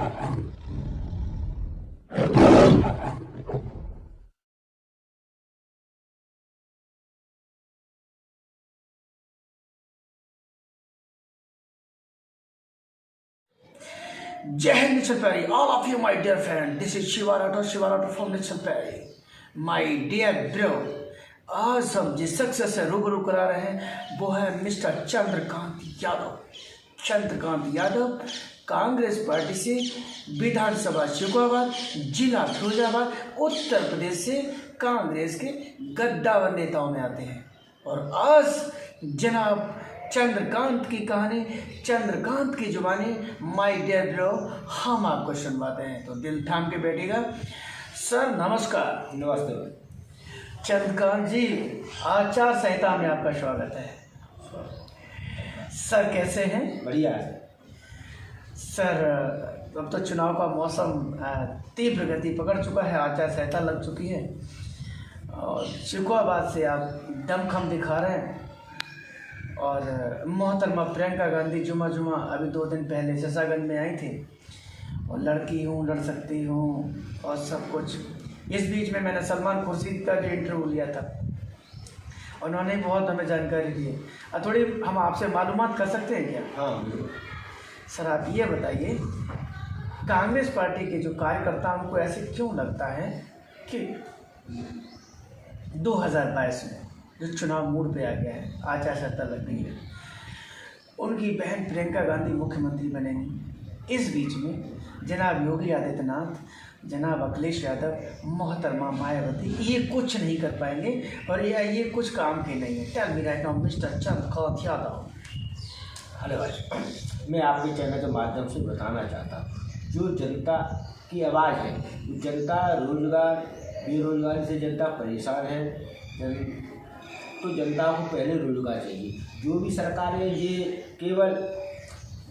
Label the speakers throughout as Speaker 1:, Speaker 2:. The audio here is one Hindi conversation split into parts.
Speaker 1: Jai Hind Nichal Perry, all of you my dear friend, this is Shiva Rathore from Nichal Perry. My dear bro, आज हम जिस शख्स से रूबरू करा रहे हैं वो है मिस्टर चंद्रकांत यादव। कांग्रेस पार्टी से विधानसभा शिकोहाबाद, जिला फिरोजाबाद, उत्तर प्रदेश से कांग्रेस के गद्दावर नेताओं में आते हैं। और आज जनाब चंद्रकांत की कहानी, चंद्रकांत की जुबानी, माय डियर ब्रो, हम आपको सुनवाते हैं, तो दिल थाम के बैठिएगा। सर नमस्कार।
Speaker 2: नमस्ते
Speaker 1: चंद्रकांत जी, आचार संहिता में आपका स्वागत है। सर कैसे हैं?
Speaker 2: बढ़िया है
Speaker 1: सर। अब तो चुनाव का मौसम तीव्र गति पकड़ चुका है, आचार संहिता लग चुकी है और शिकोहाबाद से आप दमखम दिखा रहे हैं। और मोहतरमा प्रियंका गांधी जुमा अभी 2 दिन पहले शशागंज में आई थी और लड़की हूँ, लड़ सकती हूँ और सब कुछ। इस बीच में मैंने सलमान खुर्शीद का भी इंटरव्यू लिया था, उन्होंने बहुत हमें जानकारी दी है। थोड़ी हम आपसे मालूमात कर सकते हैं क्या?
Speaker 2: हाँ बिल्कुल।
Speaker 1: सर आप ये बताइए, कांग्रेस पार्टी के जो कार्यकर्ता उनको ऐसे क्यों लगता है कि 2022 में जो चुनाव मूड पे आ गया है, आचार संहिता लग गई है, उनकी बहन प्रियंका गांधी मुख्यमंत्री बनेंगी। इस बीच में जनाब योगी आदित्यनाथ, जनाब अखिलेश यादव, मोहतरमा मायावती ये कुछ नहीं कर पाएंगे और ये कुछ काम के नहीं है। Tell me right now mister Chandrakant Yadav.
Speaker 2: Hello भाई, मैं आपके चैनल के माध्यम से बताना चाहता हूँ, जो जनता की आवाज़ है, जनता रोजगार बेरोजगारी से जनता परेशान है। तो जनता को पहले रोजगार चाहिए। जो भी सरकारें ये केवल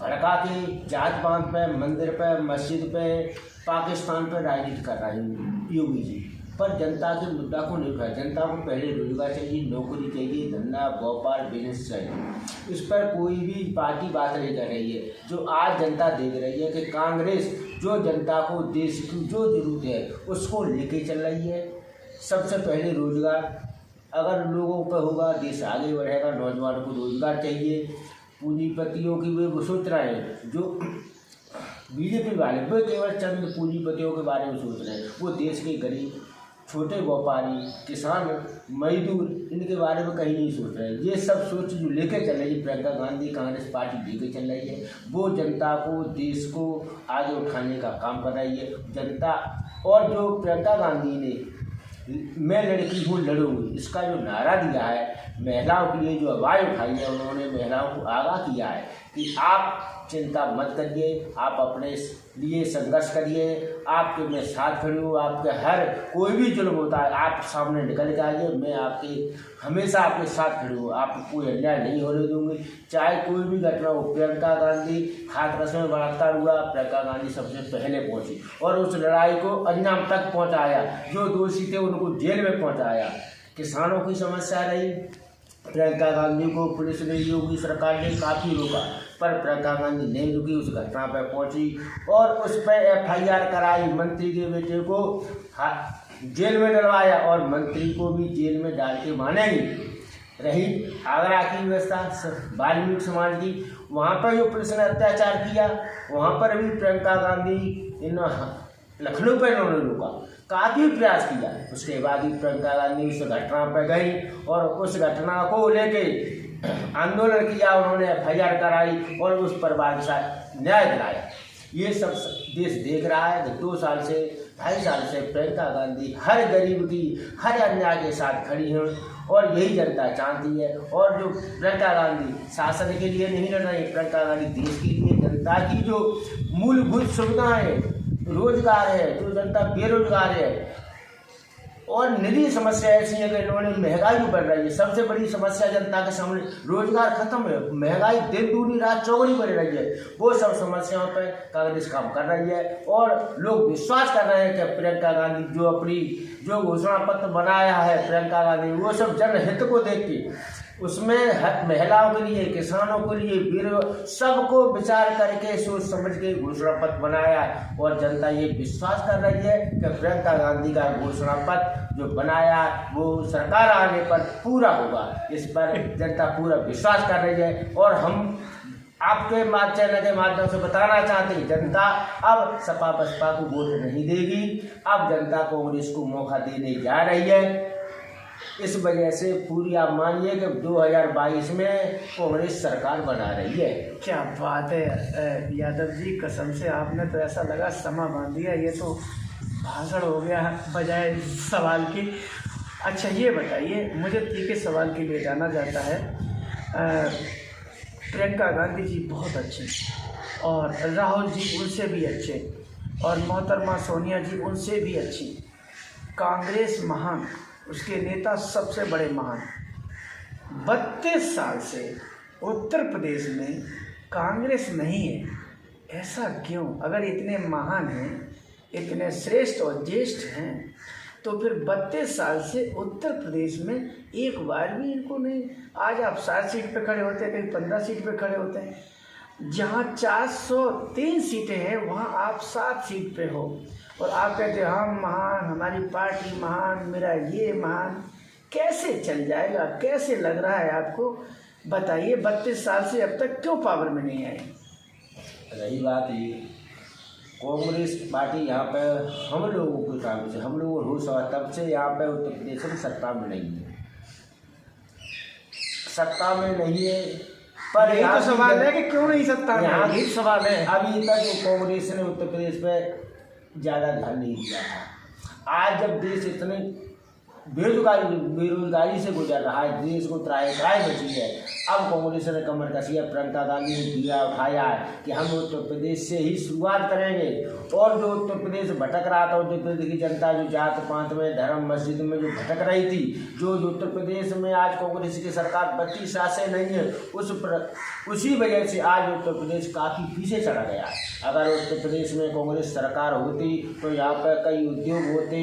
Speaker 2: भड़का के जात पात पे, मंदिर पे, मस्जिद पे, पाकिस्तान पे राजनीति कर रही है योगी जी, पर जनता के मुद्दा को नहीं उठाया। जनता को पहले रोजगार चाहिए, नौकरी चाहिए, धंधा व्यापार बिजनेस चाहिए। इस पर कोई भी पार्टी बात नहीं कर रही है। जो आज जनता देख रही है कि कांग्रेस जो जनता को देश की जो जरूरत है उसको लेके चल रही है। सबसे पहले रोजगार अगर लोगों पर होगा, देश आगे बढ़ेगा। नौजवानों को रोजगार चाहिए। पूंजीपतियों की वो सोच रहे हैं, जो बीजेपी वाले वो केवल चंद पूंजीपतियों के बारे में सोच रहे हैं। वो देश के गरीब, छोटे व्यापारी, किसान, मजदूर, इनके बारे में कहीं नहीं सोच रहे हैं। ये सब सोच जो लेके चल रही है प्रियंका गांधी, कांग्रेस पार्टी लेके चल रही है, वो जनता को, देश को आगे उठाने का काम कर रही है जनता। और जो प्रियंका गांधी ने मैं लड़की हूँ लड़ूंगी, इसका जो नारा दिया है, महिलाओं के लिए जो आवाज़ उठाई है, उन्होंने महिलाओं को आगाह किया है कि आप चिंता मत करिए, आप अपने लिए संघर्ष करिए, आपके मैं साथ खड़ी हूँ। आपके हर कोई भी जुल्म होता है, आप सामने निकल के आइए, मैं आपके हमेशा आपके साथ खड़ी हूँ। आपको कोई अन्याय नहीं होने दूंगी, चाहे कोई भी घटना हो। प्रियंका गांधी हाथरस में बलात्कार हुआ, प्रियंका गांधी सबसे पहले पहुँची और उस लड़ाई को अंजाम तक पहुँचाया। जो दोषी थे उनको जेल में पहुँचाया। किसानों की समस्या रही, प्रियंका गांधी को पुलिस ने, योगी सरकार ने काफ़ी रोका, पर प्रियंका गांधी नहीं रुकी, उस घटना पर पहुंची और उस पर FIR कराई। मंत्री के बेटे को जेल में डलवाया और मंत्री को भी जेल में डाल के मानेंगी। रही आगरा की व्यवस्था, वाल्मीकि समाज की, वहाँ पर जो पुलिस ने अत्याचार किया, वहाँ पर भी प्रियंका गांधी लखनऊ पर इन्होंने रोका, काफ़ी प्रयास किया। उसके बाद ही प्रियंका गांधी उस घटना पर गई और उस घटना को लेके आंदोलन किया। उन्होंने FIR कराई और उस परिवार के साथ न्याय दिलाया। ये सब देश देख रहा है कि 2 साल से 2.5 साल से प्रियंका गांधी हर गरीब की, हर अन्याय के साथ खड़ी हैं और यही जनता चाहती है। और जो प्रियंका गांधी शासन के लिए नहीं लड़ रही, प्रियंका गांधी देश के लिए, जनता की जो मूलभूत सुविधाएं, रोजगार है, जो जनता बेरोजगार है और निजी समस्या ऐसी है कि इन्होंने महंगाई बढ़ रही है। सबसे बड़ी समस्या जनता के सामने रोजगार खत्म है, महंगाई दिन दूनी रात चौगुनी बढ़ रही है। वो सब समस्याओं पर कांग्रेस काम कर रही है और लोग विश्वास कर रहे हैं कि प्रियंका गांधी जो अपनी जो घोषणा पत्र बनाया है प्रियंका गांधी, वो सब जनहित को देख के उसमें महिलाओं के लिए, किसानों के लिए, सबको विचार करके सोच समझ के घोषणा पत्र बनाया और जनता ये विश्वास कर रही है कि प्रियंका गांधी का घोषणा पत्र जो बनाया वो सरकार आने पर पूरा होगा। इस पर जनता पूरा विश्वास कर रही है और हम आपके चैनल के माध्यम से बताना चाहते हैं जनता अब सपा बसपा को वोट नहीं देगी, अब जनता कांग्रेस को मौका देने जा रही है। इस वजह से पूरी आप मानिए कि 2022 में कांग्रेस सरकार बना रही है।
Speaker 1: क्या बात है यादव जी, कसम से आपने तो ऐसा लगा समा बांध दिया, ये तो भाषण हो गया बजाय सवाल की। अच्छा ये बताइए, मुझे तीखे सवाल के लिए जाना जाता है। प्रियंका गांधी जी बहुत अच्छे और राहुल जी उनसे भी अच्छे और मोहतरमा सोनिया जी उनसे भी अच्छी। कांग्रेस महान, उसके नेता सबसे बड़े महान। 32 साल से उत्तर प्रदेश में कांग्रेस नहीं है, ऐसा क्यों? अगर इतने महान हैं, इतने श्रेष्ठ और ज्येष्ठ हैं, तो फिर 32 साल से उत्तर प्रदेश में एक बार भी इनको नहीं। आज आप 7 सीट पे खड़े होते हैं, कहीं 15 सीट पे खड़े होते हैं। जहाँ 403 सीटें हैं वहाँ आप 7 सीट पे हो और आप कहते हैं हम महान, हमारी पार्टी महान, मेरा ये महान। कैसे चल जाएगा? कैसे लग रहा है आपको? बताइए, 32 साल से अब तक क्यों पावर में नहीं आए?
Speaker 2: रही बात ये, कांग्रेस पार्टी यहाँ पे हम लोगों के काम से, हम लोगों होश हुआ तब से यहाँ पे उत्तर प्रदेश में सत्ता में नहीं है, सत्ता में नहीं है। पर
Speaker 1: यही तो सवाल है कि क्यों नहीं सत्ता में?
Speaker 2: यहाँ
Speaker 1: यही सवाल है।
Speaker 2: अभी तक कांग्रेस ने उत्तर प्रदेश पे ज़्यादा ध्यान नहीं दिया था। आज जब देश इतने बेरोजगारी से गुजर रहा है, देश को त्राही बची है, अब कांग्रेस ने कमर कसी है। प्रियंका गांधी ने दिया उठाया है कि हम उत्तर प्रदेश से ही शुरुआत करेंगे और जो उत्तर प्रदेश भटक रहा था, उत्तर प्रदेश की जनता जो जात पात में, धर्म, मस्जिद में जो भटक रही थी, जो उत्तर प्रदेश में आज कांग्रेस की सरकार 32 साल से नहीं है, उसी वजह से आज उत्तर प्रदेश काफ़ी पीछे चला गया है। अगर उत्तर प्रदेश में कांग्रेस सरकार होती तो यहाँ पर कई उद्योग होते,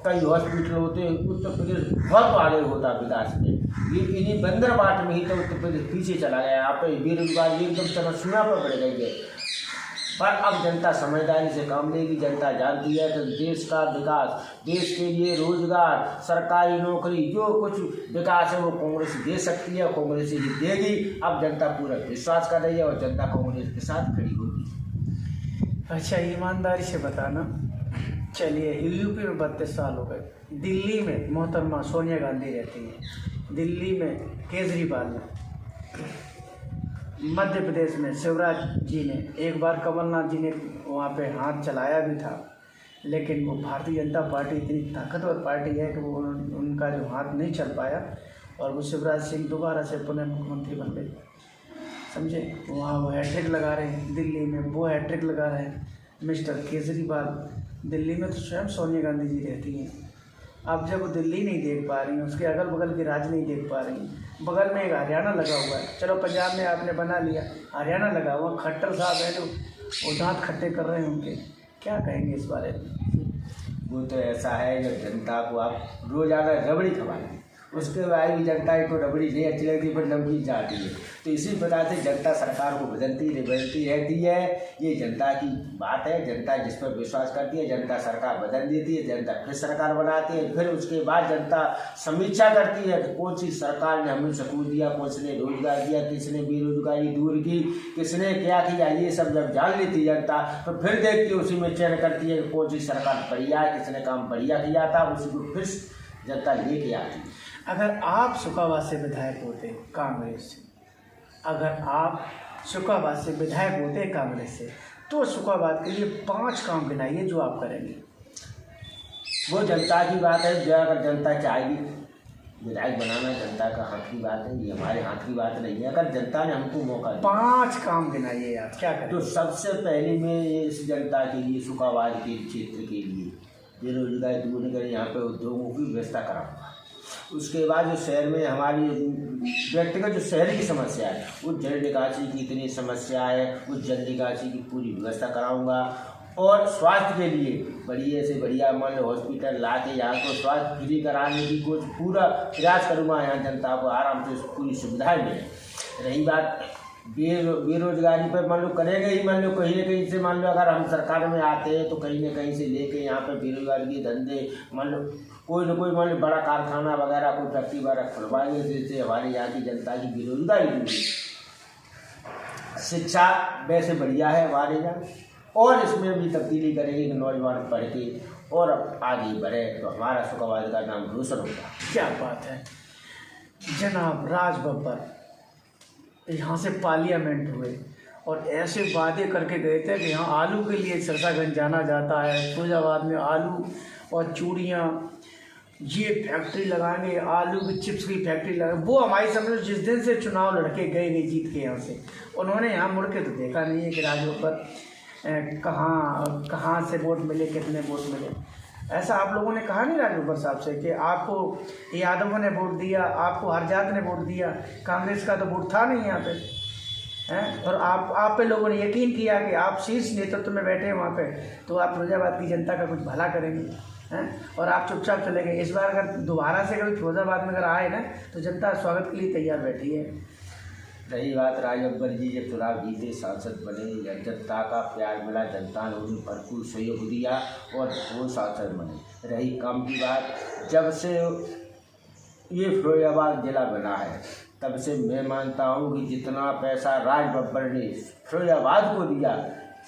Speaker 2: कई हॉस्पिटल होते, उत्तर प्रदेश बहुत आगे होता विकास में। ये इन्हीं बंदर बाट में ही तो उत्तर प्रदेश पीछे चला गया। यहाँ पे बेरोजगारी एकदम समस्या पर बढ़ गई है। पर अब जनता समझदारी से काम लेगी। जनता जानती है कि देश का विकास, देश के लिए रोजगार, सरकारी नौकरी, जो कुछ विकास है वो कांग्रेस दे सकती है, कांग्रेस ही देगी। अब जनता पूरा विश्वास कर रही है और जनता कांग्रेस के साथ खड़ी होगी।
Speaker 1: अच्छा ईमानदारी से बताना, चलिए यूपी में 32 साल हो गए, दिल्ली में मोहतरमा सोनिया गांधी रहती है, दिल्ली में केजरीवाल ने, मध्य प्रदेश में शिवराज जी ने, एक बार कमलनाथ जी ने वहाँ पे हाथ चलाया भी था, लेकिन वो भारतीय जनता पार्टी इतनी ताकतवर पार्टी है कि वो उनका जो हाथ नहीं चल पाया और वो शिवराज सिंह दोबारा से पुनः मुख्यमंत्री बन गए। समझे? वहाँ वो हैट्रिक लगा रहे हैं, दिल्ली में वो हैट्रिक लगा रहे हैं मिस्टर केजरीवाल। दिल्ली में तो स्वयं सोनिया गांधी जी रहती हैं। अब जब वो दिल्ली नहीं देख पा रही हैं, उसके अगल बगल के राज्य नहीं देख पा रही हैं, बगल में एक हरियाणा लगा हुआ है, चलो पंजाब में आपने बना लिया, हरियाणा लगा हुआ, खट्टर साहब हैं जो वो दांत खट्टे कर रहे हैं उनके, क्या कहेंगे इस बारे में?
Speaker 2: वो तो ऐसा है जब जनता को आप रोज़ाना रबड़ी खवाएं, उसके बाद भी जनता को रबड़ी नहीं अच्छी लगती पर नमकीन चाहती है। तो इसी प्रकार से जनता सरकार को बदलती रहती है। ये जनता की बात है। जनता जिस पर विश्वास करती है, जनता सरकार बदल देती है, जनता फिर सरकार बनाती है, फिर उसके बाद जनता समीक्षा करती है कि कौन सी सरकार ने हमें सकून दिया, कौन सी रोजगार दिया, किसने बेरोजगारी दूर की, किसने क्या किया। ये सब जब जान लेती जनता तो फिर देखती है, उसी में चयन करती है कि कौन सी सरकार बढ़िया है, किसने काम बढ़िया किया था, उसी को फिर जनता लेके आती है।
Speaker 1: अगर आप शुकाबाद से विधायक होते कांग्रेस से, अगर आप शुकाबाद से विधायक होते कांग्रेस से, तो शुकाबाद के लिए 5 काम गिनाइए जो आप करेंगे।
Speaker 2: वो जनता की बात है। जो अगर जनता चाहेगी विधायक बनाना, जनता का हाथ की बात है, ये हमारे हाथ की बात नहीं है। अगर जनता ने हमको मौका दिया,
Speaker 1: 5 काम गिनाइए आप, क्या करें?
Speaker 2: तो सबसे पहले मैं इस जनता के लिए शुकाबाद के क्षेत्र के लिए बेरोजगारी दूर कर यहाँ पे उद्योगों की व्यवस्था कराऊंगा। उसके बाद जो शहर में हमारी व्यक्तिगत जो शहर की समस्या है, उस जल निकासी की इतनी समस्या है, उस जल निकासी की पूरी व्यवस्था कराऊंगा। और स्वास्थ्य के लिए बढ़िया से बढ़िया मान लो हॉस्पिटल ला के यहाँ को स्वास्थ्य फ्री कराने की कुछ पूरा प्रयास करूँगा, यहाँ जनता को आराम से पूरी सुविधाएं मिले। रही बात बेरोजगारी पर, मान लो करेंगे ही, मान लो कहीं ना कहीं से, मान लो अगर हम सरकार में आते हैं तो कहीं ना कहीं से लेके यहाँ पर बेरोजगारी के धंधे, मान लो कोई ना कोई मान लो बड़ा कारखाना वगैरह कोई फैक्ट्री वगैरह खुलवाएंगे, जिससे हमारे यहाँ की जनता की बेरोजगारी दूर होगी। शिक्षा वैसे बढ़िया है हमारे यहाँ, और इसमें भी तब्दीली करेंगे कि नौजवान पढ़ के और आगे बढ़े तो हमारा सुखवाद का नाम रोशन होगा।
Speaker 1: क्या बात है जनाब। राज बब्बर यहाँ से पार्लियामेंट हुए और ऐसे वादे करके गए थे कि यहाँ आलू के लिए सरसागंज जाना जाता है, फिरोजाबाद में आलू और चूड़ियाँ, ये फैक्ट्री लगाएंगे, आलू की चिप्स की फैक्ट्री लगाएंगे। वो हमारी समझ लो जिस दिन से चुनाव लड़के गए जीत के यहाँ से, उन्होंने यहाँ मुड़ के तो देखा नहीं है कि राज बब्बर कहाँ से वोट मिले, कितने वोट मिले। ऐसा आप लोगों ने कहा नहीं राज बब्बर साहब से कि आपको यादवों ने वोट दिया, आपको हरजात ने वोट दिया, कांग्रेस का तो वोट था नहीं यहाँ पे हैं, और आप पे लोगों ने यकीन किया कि आप शीर्ष नेतृत्व में बैठे हैं वहाँ पे, तो आप फिरोजाबाद की जनता का कुछ भला करेंगे हैं, और आप चुपचाप चले गए। इस बार अगर दोबारा से कभी फिरोजाबाद में अगर आए ना तो जनता स्वागत के लिए तैयार बैठी है।
Speaker 2: रही बात राज बब्बर जी जब चुनाव जीते, सांसद बने, जनता का प्यार मिला, जनता ने उन्हें भरपूर सहयोग दिया और वो सांसद बने। रही काम की बात, जब से ये फिरोजाबाद जिला बना है तब से मैं मानता हूँ कि जितना पैसा राज बब्बर ने फिरोजाबाद को दिया,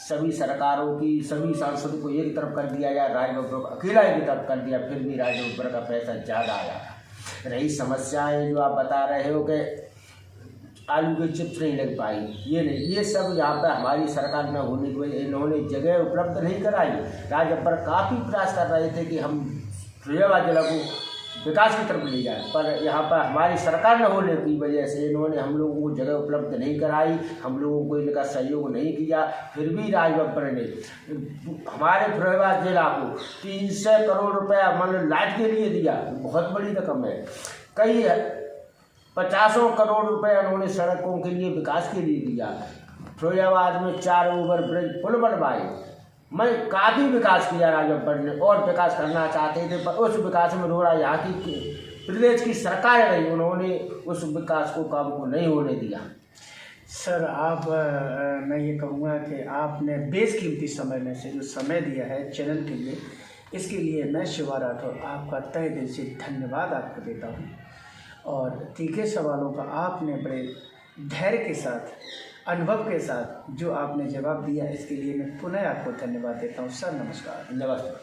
Speaker 2: सभी सरकारों की सभी सांसदों को एक तरफ कर दिया या राज बब्बर को अकेला एक तरफ कर दिया, फिर भी राज बब्बर का पैसा ज़्यादा आया। रही समस्याएं जो आप बता रहे हो कि आलू के चिप्स नहीं लग पाई, ये नहीं, ये सब यहाँ पर हमारी सरकार न होने की वजह इन्होंने जगह उपलब्ध नहीं कराई। राज बब्बर काफ़ी प्रयास कर रहे थे कि हम फिरोजाबाद जिला को विकास की तरफ ले जाए, पर यहाँ पर हमारी सरकार न होने की वजह से इन्होंने हम लोगों को जगह उपलब्ध नहीं कराई, हम लोगों को इनका सहयोग नहीं किया। फिर भी राज बब्बर ने हमारे फिरोजाबाद जिला को 300 करोड़ रुपया मतलब लाइट के लिए दिया, बहुत बड़ी रकम है। कई 50 करोड़ रुपये उन्होंने सड़कों के लिए विकास के लिए दिया। फिरोजाबाद में 4 ओवर ब्रिज पुल बनवाए, मैं काफ़ी विकास किया राज बब्बर ने, और विकास करना चाहते थे, पर उस विकास में रोड़ा यहाँ की प्रदेश की सरकार रही, उन्होंने उस विकास को काम को नहीं होने दिया।
Speaker 1: सर आप मैं ये कहूँगा कि आपने बेशकीमती समय में से जो समय दिया है चैनल के लिए, इसके लिए मैं शिवा राठौर आपका तहे दिल से धन्यवाद आपको देता हूँ। और तीखे सवालों का आपने बड़े धैर्य के साथ, अनुभव के साथ जो आपने जवाब दिया, इसके लिए मैं पुनः आपको धन्यवाद देता हूँ। सर नमस्कार।
Speaker 2: नमस्कार।